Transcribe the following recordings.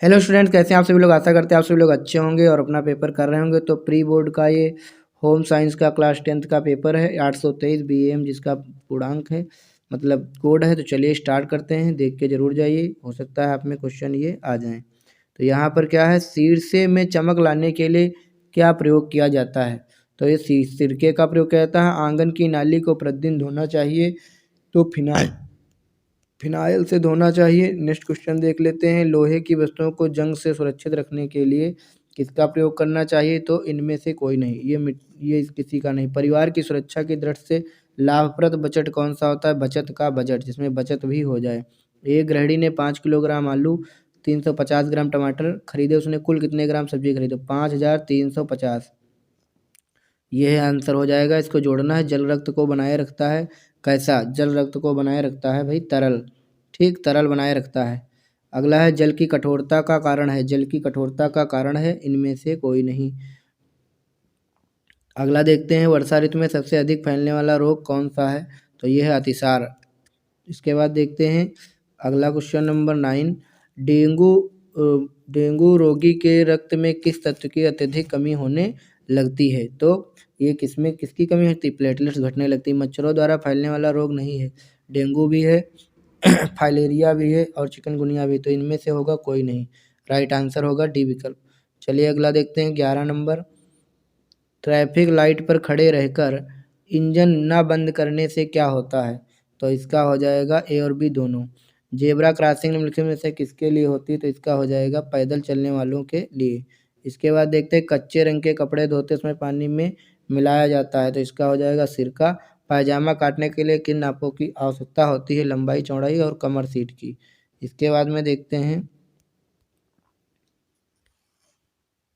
Hello student, कैसे हैं आप सभी लोग। आशा करते हैं आप सभी लोग अच्छे होंगे और अपना पेपर कर रहे होंगे। तो प्री बोर्ड का ये होम साइंस का क्लास 10th का पेपर है 823 BAM, जिसका पूर्णांक है मतलब कोड है। तो चलिए स्टार्ट करते हैं, देख के जरूर जाइए, हो सकता है आप में क्वेश्चन ये आ जाएं। तो यहाँ पर क्या है, शीर्षे में चमक लाने के लिए क्या प्रयोग किया जाता है। तो ये सिरके का प्रयोग किया जाता है। आंगन की नाली को प्रतिदिन धोना चाहिए, तो फिनाइल से धोना चाहिए। नेक्स्ट क्वेश्चन देख लेते हैं, लोहे की वस्तुओं को जंग से सुरक्षित रखने के लिए किसका प्रयोग करना चाहिए। तो इनमें से कोई नहीं, ये किसी का नहीं। परिवार की सुरक्षा की दृष्टि से लाभप्रद बजट कौन सा होता है। बचत का बजट, जिसमें बचत भी हो जाए। एक गृहिणी ने 5 किलोग्राम आलू 350 ग्राम टमाटर खरीदे, उसने कुल कितने ग्राम सब्जी खरीदे। 5350। यह आंसर हो जाएगा। इसको जोड़ना है। जल रक्त को बनाए रखता है कैसा। जल रक्त को बनाए रखता है भाई तरल, ठीक, तरल बनाए रखता है। अगला है, जल की कठोरता का कारण है। जल की कठोरता का कारण है, इनमें से कोई नहीं। अगला देखते हैं, वर्षा ऋतु में सबसे अधिक फैलने वाला रोग कौन सा है। तो यह है अतिसार। इसके बाद देखते हैं अगला क्वेश्चन नंबर 9, डेंगू डेंगू रोगी के रक्त में किस तत्व की अत्यधिक कमी होने लगती है। तो ये किसमें किसकी कमी होती है। प्लेटलेट्स घटने लगती है। मच्छरों द्वारा फैलने वाला रोग नहीं है। डेंगू भी है फाइलेरिया भी है और चिकनगुनिया भी। तो इनमें से होगा कोई नहीं। राइट आंसर होगा डी विकल्प। चलिए अगला देखते हैं 11 नंबर, ट्रैफिक लाइट पर खड़े रहकर इंजन न बंद करने से क्या होता है। तो इसका हो जाएगा ए और बी दोनों। जेब्रा क्रॉसिंग निम्नलिखित में से किसके लिए होती है। तो इसका हो जाएगा पैदल चलने वालों के लिए। इसके बाद देखते हैं, कच्चे रंग के कपड़े धोते समय पानी में मिलाया जाता है। तो इसका हो जाएगा सिरका। पायजामा काटने के लिए किन नापों की आवश्यकता होती है। लंबाई, चौड़ाई और कमर सीट की। इसके बाद में देखते हैं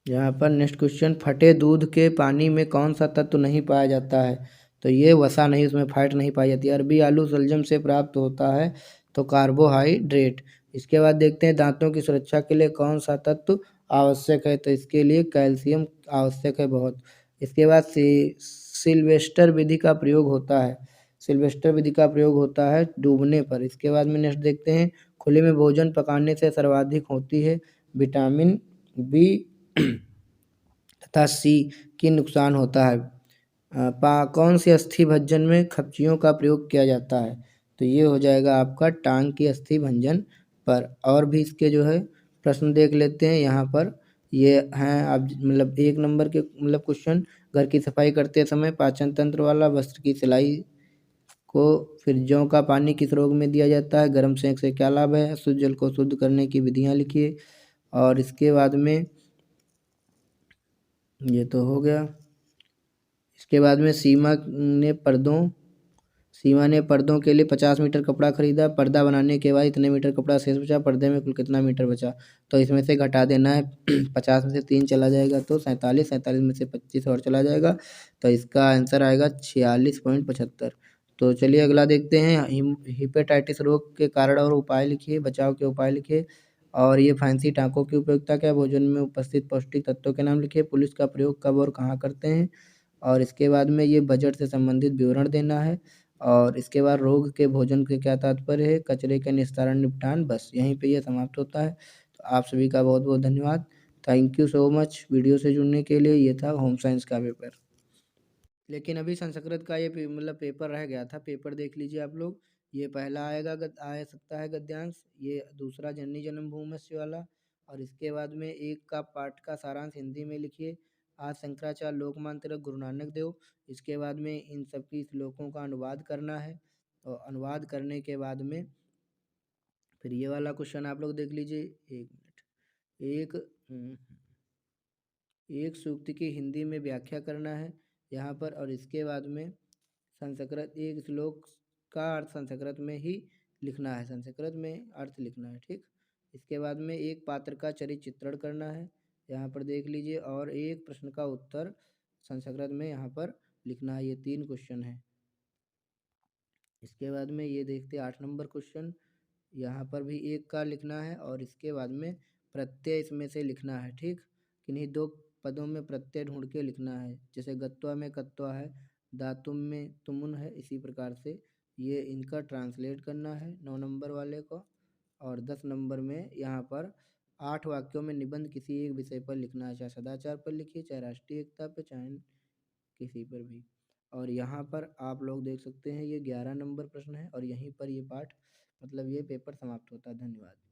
यहाँ पर नेक्स्ट क्वेश्चन, फटे दूध के पानी में कौन सा तत्व नहीं पाया जाता है। तो ये वसा नहीं, उसमें फैट नहीं पाई जाती। अरबी आलू शलजम से प्राप्त होता है। तो कार्बोहाइड्रेट। इसके बाद देखते हैं, दांतों की सुरक्षा के लिए कौन सा तत्व आवश्यक है। तो इसके लिए कैल्शियम आवश्यक है बहुत। इसके बाद सिल्वेस्टर विधि का प्रयोग होता है। सिल्वेस्टर विधि का प्रयोग होता है डूबने पर। इसके बाद में नेक्स्ट देखते हैं, खुले में भोजन पकाने से सर्वाधिक होती है विटामिन बी तथा सी की नुकसान होता है। कौन सी अस्थि भंजन में खर्चियों का प्रयोग किया जाता है। तो ये हो जाएगा आपका टांग की अस्थि भंजन पर। और भी इसके जो है प्रश्न देख लेते हैं। यहाँ पर ये हैं आप मतलब 1 नंबर के मतलब क्वेश्चन, घर की सफाई करते समय पाचन तंत्र वाला, वस्त्र की सिलाई को, फिर जौ का पानी किस रोग में दिया जाता है। गर्म सेंक से क्या लाभ है। शुद्ध जल को शुद्ध करने की विधियाँ लिखिए। और इसके बाद में ये तो हो गया। इसके बाद में सीमा ने पर्दों के लिए 50 मीटर कपड़ा खरीदा। पर्दा बनाने के बाद इतने मीटर कपड़ा शेष बचा। पर्दे में कुल कितना मीटर बचा। तो इसमें से घटा देना है 50 में से 3 चला जाएगा तो 47, 47 में से 25 और चला जाएगा। तो इसका आंसर आएगा 46.75। तो चलिए अगला देखते हैं, हिपेटाइटिस रोग के कारण और उपाय लिखिए, बचाव के उपाय लिखिए। और ये फैंसी टाँकों की उपयोगिता क्या, भोजन में उपस्थित पौष्टिक तत्वों के नाम लिखिए, पुलिस का प्रयोग कब और कहाँ करते हैं। और इसके बाद में ये बजट से संबंधित विवरण देना है। और इसके बाद रोग के भोजन के क्या तात्पर्य है, कचरे के निस्तारण निपटान। बस यहीं पे ये समाप्त होता है। तो आप सभी का बहुत बहुत धन्यवाद। Thank you so much video से जुड़ने के लिए। ये था होम साइंस का पेपर। लेकिन अभी संस्कृत का ये मतलब पेपर रह गया था। पेपर देख लीजिए आप लोग। ये पहला आएगा आ सकता है गद्यांश, ये दूसरा जननी जन्मभूमस्य वाला। और इसके बाद में एक का पाठ का सारांश हिंदी में लिखिए। आज शंकराचार्य लोकमान्य तिलक गुरु नानक देव। इसके बाद में इन सबकी श्लोकों का अनुवाद करना है। और अनुवाद करने के बाद में फिर ये वाला क्वेश्चन आप लोग देख लीजिए। 1 मिनट। एक एक सूक्त की हिंदी में व्याख्या करना है यहाँ पर। और इसके बाद में संस्कृत एक श्लोक का अर्थ संस्कृत में ही लिखना है, संस्कृत में अर्थ लिखना है, ठीक। इसके बाद में एक पात्र का चरित्र चित्रण करना है यहाँ पर देख लीजिए। और एक प्रश्न का उत्तर संस्कृत में यहाँ पर लिखना है। ये 3 क्वेश्चन है। इसके बाद में ये देखते हैं 8 नंबर क्वेश्चन। यहाँ पर भी एक का लिखना है और इसके बाद में प्रत्यय इसमें से लिखना है, ठीक। किन्हीं 2 पदों में प्रत्यय ढूंढ के लिखना है। जैसे गत्वा में कत्वा है, धातुम में तुमुन है, इसी प्रकार से ये इनका ट्रांसलेट करना है 9 नंबर वाले को। और 10 नंबर में यहाँ पर 8 वाक्यों में निबंध किसी एक विषय पर लिखना है, चाहे सदाचार पर लिखिए, चाहे राष्ट्रीय एकता पे, चाहे किसी पर भी। और यहाँ पर आप लोग देख सकते हैं ये 11 नंबर प्रश्न है और यहीं पर ये पाठ मतलब ये पेपर समाप्त होता है। धन्यवाद।